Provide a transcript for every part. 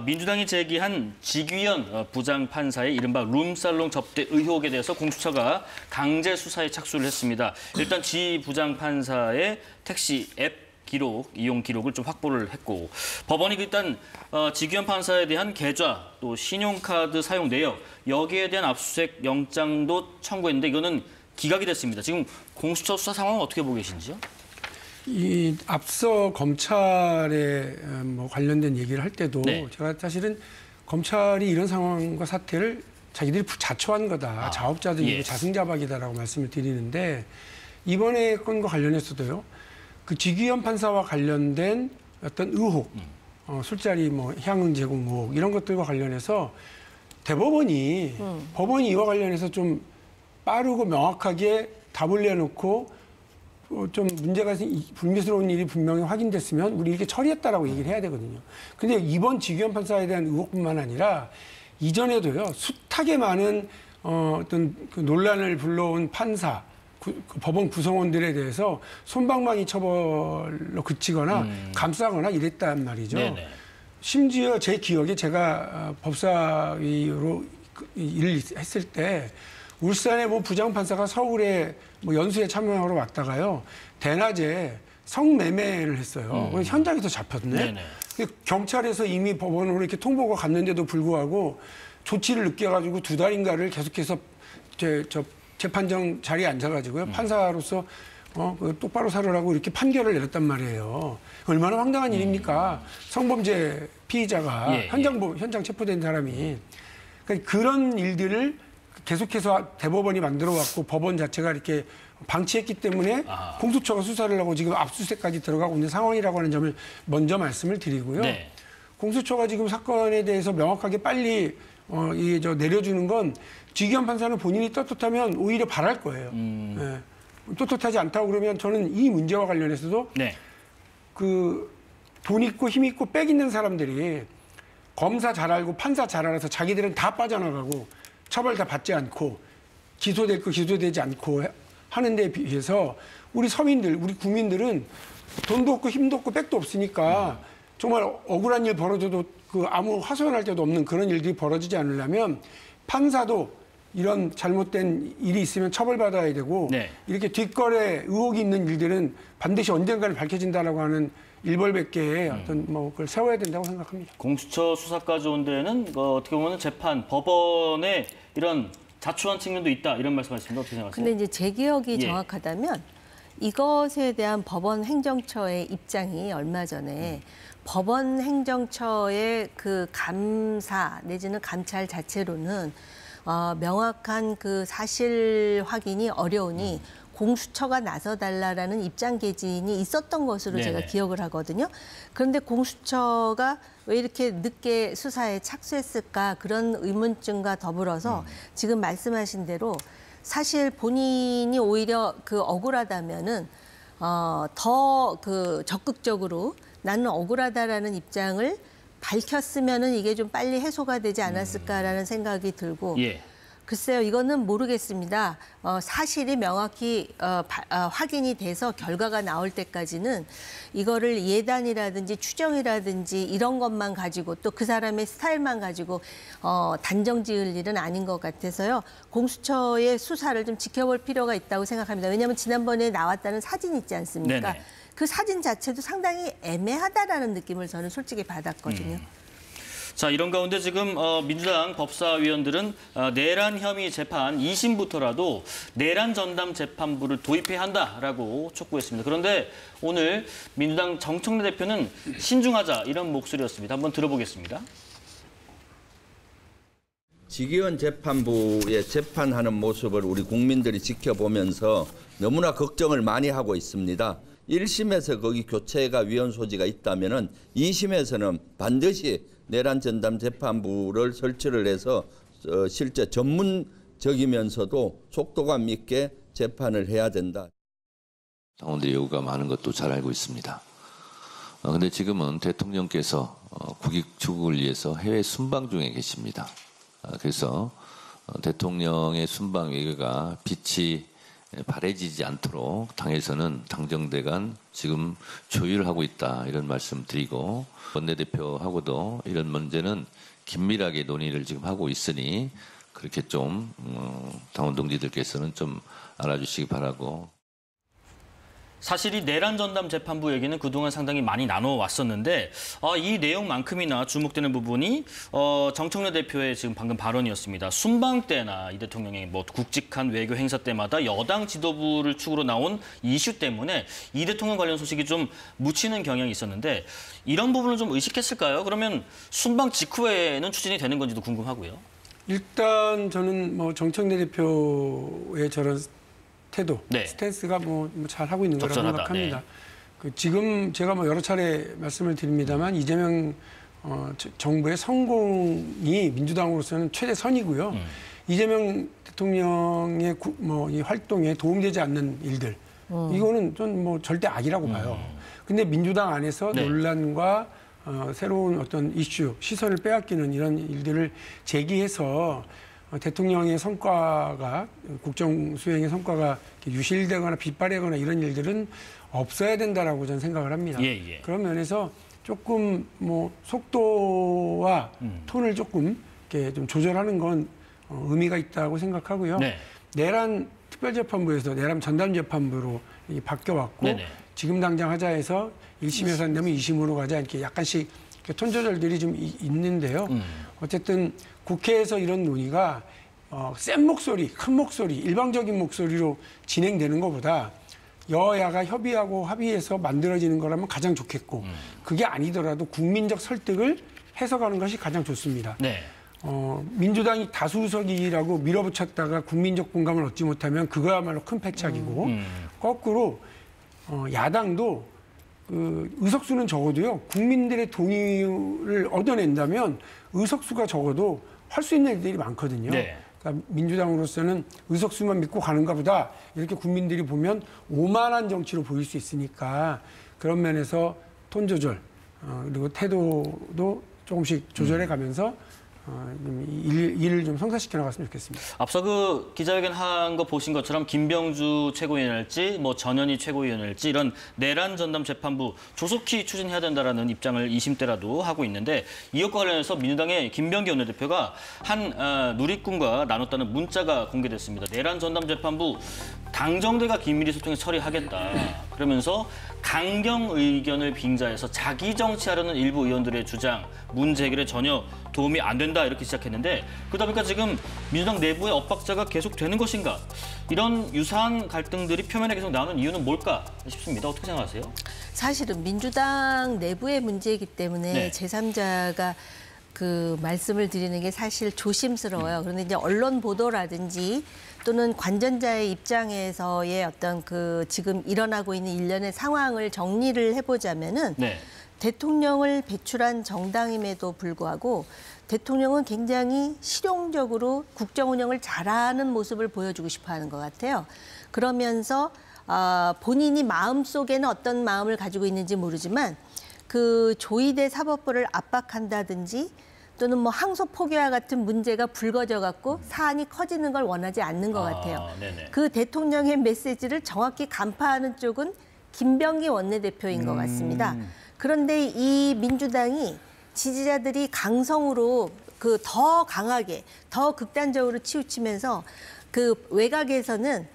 민주당이 제기한 지귀현 부장판사의 이른바 룸살롱 접대 의혹에 대해서 공수처가 강제 수사에 착수를 했습니다. 일단 지 부장판사의 택시 앱 기록, 이용 기록을 좀 확보를 했고 법원이 일단 지귀현 판사에 대한 계좌, 또 신용카드 사용 내역, 여기에 대한 압수수색 영장도 청구했는데 이거는 기각이 됐습니다. 지금 공수처 수사 상황은 어떻게 보고 계신지요? 이 앞서 검찰에 관련된 얘기를 할 때도 네. 제가 사실은 검찰이 이런 상황과 사태를 자기들이 자초한 거다. 자업자득이고 예. 자승자박이다라고 말씀을 드리는데 이번에 건과 관련해서도요. 그 지귀현 판사와 관련된 어떤 의혹, 술자리 향응 제공 의혹 이런 것들과 관련해서 대법원이 법원이 이와 관련해서 좀 빠르고 명확하게 답을 내놓고 좀 문제가 불미스러운 일이 분명히 확인됐으면 우리 이렇게 처리했다라고 얘기를 해야 되거든요. 근데 이번 지귀현 판사에 대한 의혹뿐만 아니라 이전에도요 숱하게 많은 어떤 그 논란을 불러온 판사, 그 법원 구성원들에 대해서 솜방망이 처벌로 그치거나 감싸거나 이랬단 말이죠. 네네. 심지어 제 기억에 제가 법사위로 일을 했을 때 울산의 부장판사가 서울에 연수에 참여하러 왔다가요. 대낮에 성매매를 했어요. 현장에서 잡혔네. 네네. 경찰에서 이미 법원으로 이렇게 통보가 갔는데도 불구하고 조치를 늦게 해가지고 2달인가를 계속해서 재판정 자리에 앉아가지고요. 판사로서 똑바로 살으라고 이렇게 판결을 내렸단 말이에요. 얼마나 황당한 일입니까? 성범죄 피의자가 현장 체포된 사람이. 그러니까 그런 일들을 계속해서 대법원이 만들어왔고 법원 자체가 이렇게 방치했기 때문에 공수처가 수사를 하고 지금 압수수색까지 들어가고 있는 상황이라고 하는 점을 먼저 말씀을 드리고요. 네. 공수처가 지금 사건에 대해서 명확하게 빨리 내려주는 건 지귀현 판사는 본인이 떳떳하면 오히려 바랄 거예요. 예. 떳떳하지 않다고 그러면 저는 이 문제와 관련해서도 네. 그 돈 있고 힘 있고 빽 있는 사람들이 검사 잘 알고 판사 잘 알아서 자기들은 다 빠져나가고 처벌 다 받지 않고 기소될 거 기소되지 않고 하는 데 비해서 우리 서민들, 우리 국민들은 돈도 없고 힘도 없고 빽도 없으니까 정말 억울한 일 벌어져도 아무 하소연할 데도 없는 그런 일들이 벌어지지 않으려면 판사도 이런 잘못된 일이 있으면 처벌받아야 되고 네. 이렇게 뒷거래 의혹이 있는 일들은 반드시 언젠가는 밝혀진다라고 하는 일벌백계의 어떤 그걸 세워야 된다고 생각합니다. 공수처 수사까지 온 데는 어떻게 보면 재판, 법원의 이런 자초한 측면도 있다 이런 말씀하시는데 어떻게 생각하세요? 근데 이제 제 기억이 정확하다면 이것에 대한 법원 행정처의 입장이 얼마 전에 법원 행정처의 그 감사 내지는 감찰 자체로는 명확한 그 사실 확인이 어려우니 공수처가 나서달라라는 입장 개진이 있었던 것으로 네네. 제가 기억을 하거든요. 그런데 공수처가 왜 이렇게 늦게 수사에 착수했을까 그런 의문점과 더불어서 지금 말씀하신 대로 사실 본인이 오히려 그 억울하다면은 더 그 적극적으로 나는 억울하다라는 입장을 밝혔으면은 이게 좀 빨리 해소가 되지 않았을까라는 생각이 들고. 글쎄요, 이거는 모르겠습니다. 사실이 명확히 확인이 돼서 결과가 나올 때까지는 이거를 예단이라든지 추정이라든지 이런 것만 가지고 또 그 사람의 스타일만 가지고 단정 지을 일은 아닌 것 같아서요. 공수처의 수사를 좀 지켜볼 필요가 있다고 생각합니다. 왜냐하면 지난번에 나왔다는 사진 있지 않습니까? 네네. 그 사진 자체도 상당히 애매하다라는 느낌을 저는 솔직히 받았거든요. 자, 이런 가운데 지금 민주당 법사위원들은 내란 혐의 재판 2심부터라도 내란 전담 재판부를 도입해야 한다라고 촉구했습니다. 그런데 오늘 민주당 정청래 대표는 신중하자 이런 목소리였습니다. 한번 들어보겠습니다. 지귀현 재판부의 재판하는 모습을 우리 국민들이 지켜보면서 너무나 걱정을 많이 하고 있습니다. 1심에서 거기 교체가 위헌 소지가 있다면 2심에서는 반드시 내란 전담 재판부를 설치를 해서 실제 전문적이면서도 속도감 있게 재판을 해야 된다. 당원들의 요구가 많은 것도 잘 알고 있습니다. 그런데 지금은 대통령께서 국익 추구를 위해서 해외 순방 중에 계십니다. 그래서 대통령의 순방 외교가 빛이 바래지지 않도록 당에서는 당정대 간 지금 조율을 하고 있다 이런 말씀 드리고 원내대표하고도 이런 문제는 긴밀하게 논의를 지금 하고 있으니 그렇게 좀 당원 동지들께서는 좀 알아주시기 바라고. 사실 이 내란 전담 재판부 얘기는 그동안 상당히 많이 나눠왔었는데 이 내용만큼이나 주목되는 부분이 정청래 대표의 지금 방금 발언이었습니다. 순방 때나 이 대통령의 뭐 굵직한 외교 행사 때마다 여당 지도부를 축으로 나온 이슈 때문에 이 대통령 관련 소식이 좀 묻히는 경향이 있었는데 이런 부분을 좀 의식했을까요? 그러면 순방 직후에는 추진이 되는 건지도 궁금하고요. 일단 저는 뭐 정청래 대표의 저런 태도, 네. 스탠스가 뭐 잘 하고 있는 거라고 적절하다. 생각합니다. 네. 그 지금 제가 뭐 여러 차례 말씀을 드립니다만 이재명 정부의 성공이 민주당으로서는 최대선이고요. 이재명 대통령의 이 활동에 도움되지 않는 일들 이거는 좀 뭐 절대 악이라고 봐요. 근데 민주당 안에서 네. 논란과 새로운 어떤 이슈, 시선을 빼앗기는 이런 일들을 제기해서 대통령의 성과가 국정 수행의 성과가 유실되거나 빗발하거나 이런 일들은 없어야 된다라고 저는 생각을 합니다. 예. 그런 면에서 조금 뭐 속도와 톤을 조금 이렇게 좀 조절하는 건 의미가 있다고 생각하고요. 네. 내란 특별재판부에서 내란 전담재판부로 바뀌어왔고 네네. 지금 당장 하자해서 1심에서 안 되면 2심으로 가자 이렇게 약간씩 톤 조절들이 좀 있는데요. 어쨌든 국회에서 이런 논의가 센 목소리, 큰 목소리, 일방적인 목소리로 진행되는 것보다 여야가 협의하고 합의해서 만들어지는 거라면 가장 좋겠고 그게 아니더라도 국민적 설득을 해석하는 것이 가장 좋습니다. 네. 민주당이 다수석이라고 밀어붙였다가 국민적 공감을 얻지 못하면 그거야말로 큰 패착이고 거꾸로 야당도 그 의석수는 적어도요 국민들의 동의를 얻어낸다면 의석수가 적어도 할 수 있는 일들이 많거든요. 네. 그러니까 민주당으로서는 의석수만 믿고 가는가 보다 이렇게 국민들이 보면 오만한 정치로 보일 수 있으니까 그런 면에서 톤 조절 그리고 태도도 조금씩 조절해 가면서 일을 좀 성사시켜 나갔으면 좋겠습니다. 앞서 그 기자회견 한 거 보신 것처럼 김병주 최고위원일지 뭐 전현희 최고위원일지 이런 내란 전담 재판부 조속히 추진해야 된다라는 입장을 2심 때라도 하고 있는데 이것과 관련해서 민주당의 김병기 원내대표가 한 누리꾼과 나눴다는 문자가 공개됐습니다. 내란 전담 재판부 당정대가 긴밀히 소통해 처리하겠다. 그러면서 강경 의견을 빙자해서 자기 정치하려는 일부 의원들의 주장, 문제 해결에 전혀 도움이 안 된다 이렇게 시작했는데 그러다 보니까 지금 민주당 내부의 엇박자가 계속되는 것인가? 이런 유사한 갈등들이 표면에 계속 나오는 이유는 뭘까 싶습니다. 어떻게 생각하세요? 사실은 민주당 내부의 문제이기 때문에 네. 제3자가 그 말씀을 드리는 게 사실 조심스러워요. 그런데 이제 언론 보도라든지 또는 관전자의 입장에서의 어떤 그 지금 일어나고 있는 일련의 상황을 정리를 해보자면은 네. 대통령을 배출한 정당임에도 불구하고 대통령은 굉장히 실용적으로 국정 운영을 잘하는 모습을 보여주고 싶어하는 것 같아요. 그러면서 본인이 마음속에는 어떤 마음을 가지고 있는지 모르지만 그 조이대 사법부를 압박한다든지 또는 뭐 항소 포기와 같은 문제가 불거져 갖고 사안이 커지는 걸 원하지 않는 것 같아요. 네네. 그 대통령의 메시지를 정확히 간파하는 쪽은 김병기 원내대표인 것 같습니다. 그런데 이 민주당이 지지자들이 강성으로 그 더 강하게, 더 극단적으로 치우치면서 그 외곽에서는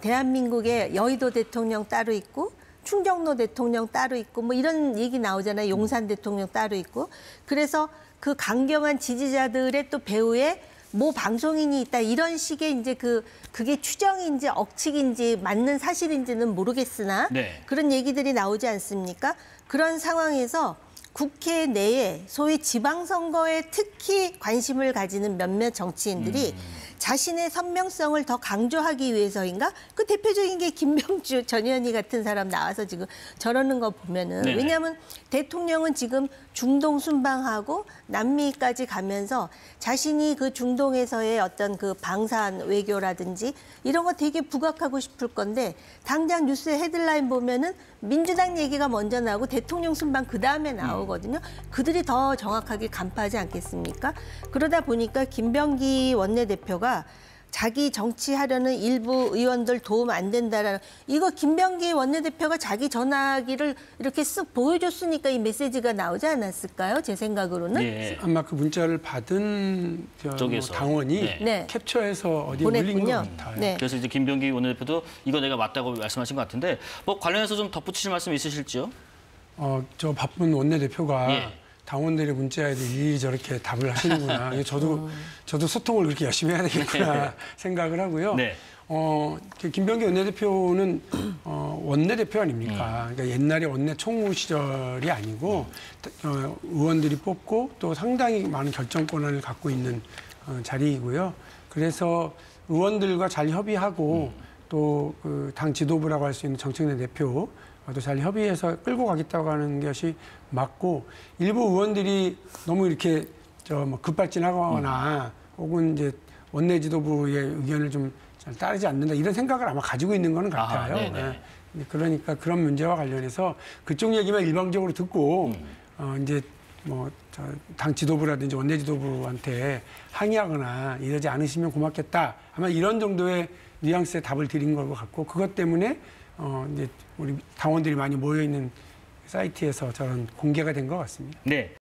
대한민국의 여의도 대통령 따로 있고 충정로 대통령 따로 있고 뭐 이런 얘기 나오잖아요. 용산 대통령 따로 있고. 그래서 그 강경한 지지자들의 또 배후에 모 방송인이 있다 이런 식의 이제 그게 추정인지 억측인지 맞는 사실인지는 모르겠으나 네. 그런 얘기들이 나오지 않습니까? 그런 상황에서 국회 내에 소위 지방선거에 특히 관심을 가지는 몇몇 정치인들이 자신의 선명성을 더 강조하기 위해서인가? 그 대표적인 게 김병주, 전현희 같은 사람 나와서 지금 저러는 거 보면은 네네. 왜냐하면 대통령은 지금 중동 순방하고 남미까지 가면서 자신이 그 중동에서의 어떤 그 방산 외교라든지 이런 거 되게 부각하고 싶을 건데 당장 뉴스 헤드라인 보면은 민주당 얘기가 먼저 나오고 대통령 순방 그 다음에 나오거든요. 그들이 더 정확하게 간파하지 않겠습니까? 그러다 보니까 김병기 원내대표가 자기 정치하려는 일부 의원들 도움 안 된다라는 이거 김병기 원내대표가 자기 전화기를 이렇게 쓱 보여줬으니까 이 메시지가 나오지 않았을까요? 제 생각으로는. 예. 아마 그 문자를 받은 쪽에서. 당원이 네. 네. 캡처해서 어디에 올린 것 보냈군요. 같아요. 네. 그래서 이제 김병기 원내대표도 이거 내가 맞다고 말씀하신 것 같은데 뭐 관련해서 좀 덧붙이실 말씀 있으실지요? 저 바쁜 원내대표가 예. 당원들의 문자에도 일일이 저렇게 답을 하시는구나. 이거 저도 소통을 그렇게 열심히 해야 되겠구나 생각을 하고요. 네. 그 김병기 원내대표는 원내대표 아닙니까? 그러니까 옛날에 원내 총무 시절이 아니고 의원들이 뽑고 또 상당히 많은 결정 권한을 갖고 있는 자리이고요. 그래서 의원들과 잘 협의하고 또 그 당 지도부라고 할 수 있는 정책내 대표 또 잘 협의해서 끌고 가겠다고 하는 것이 맞고 일부 의원들이 너무 이렇게 뭐 급발진하거나 혹은 이제 원내 지도부의 의견을 좀 잘 따르지 않는다 이런 생각을 아마 가지고 있는 거는 같아요. 네네. 네. 그러니까 그런 문제와 관련해서 그쪽 얘기만 일방적으로 듣고 이제 뭐 당 지도부라든지 원내 지도부한테 항의하거나 이러지 않으시면 고맙겠다. 아마 이런 정도의 뉘앙스의 답을 드린 것 같고 그것 때문에 이제 우리 당원들이 많이 모여 있는 사이트에서 저런 공개가 된 것 같습니다. 네.